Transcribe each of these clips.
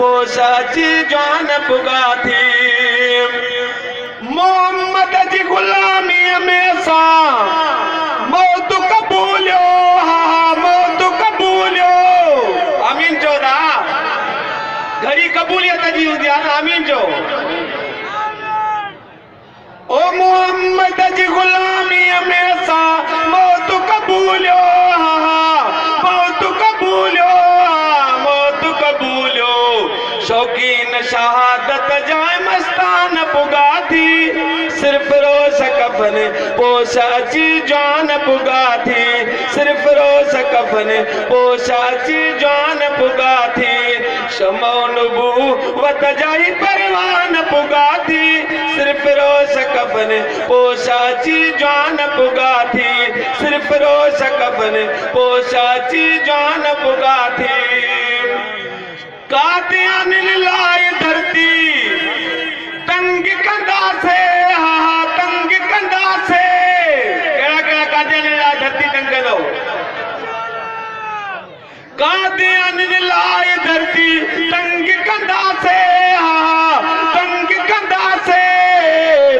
पोसाची जान पुगा थी। मोहम्मद जी गुलामी में सा मौत कबूलियो, हा मौत कबूलियो। आमीन चौदा घड़ी कबूलियत जी हूंदी आहे न, आमीन चो। ओ मोहम्मद जी गुलामी में सा मौत कबूलियो, मौत कबूलियो, मौत कबूलियो। शौकीन शहादत जाए मस्तान पुगा थी, सिर्फ रोज़ कफन पोशाची जान पुगा थी, सिर्फ रोज़ कफन पोशाची जान पुगा थी। शमो नबूवत जाई परवान पुगा थी, सिर्फ रोज़ कफन पोशाची जान पुगा थी, सिर्फ रोज़ कफन पोशाची जान पुगा थी। कादियान लाए धरती तंग कंदा से, हा तंग कंदा से। केड़ा केड़ा कादियान लाए धरती तंग कंदो? कादियान लाए धरती तंग कंदा से, हा तंग कंदा से,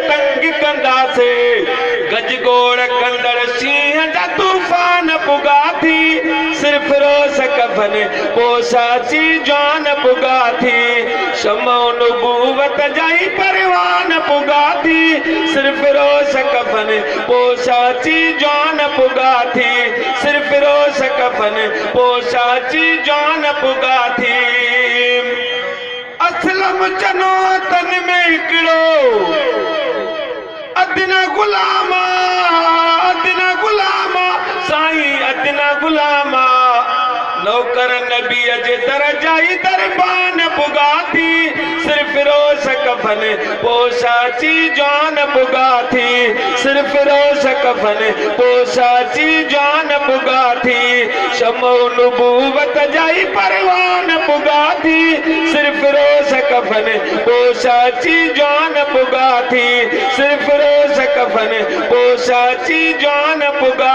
तंग कंदा से। गजगोड़ कंदड़ सिंह जा तूफान पुगा थी, सिर्फ रोज़ कफन पोशाची जान पुगा थी। शमो नबूवत जाई परवान पुगा थी, सिर्फ रोज़ कफन पोशाची जान पुगा थी, सिर्फ रोज़ कफन पोशाची जान पुगा थी। असलम चनो तन में हिकिड़ो अदना गुलामा, अदना गुलामा साईं, अदना गुलामा। नौकर नबी जे दरजाई दरबान पुगा थी, सिर्फ रोज़ कफन पोशाची जान पुगा थी, सिर्फ रोज़ कफन पोशाची जान पुगा थी। शमो नबूवत जाई परवान पुगा थी, सिर्फ रोज़ कफन पोशाची जान पुगा थी, सिर्फ रोज़ कफन पोशाची जान पुगा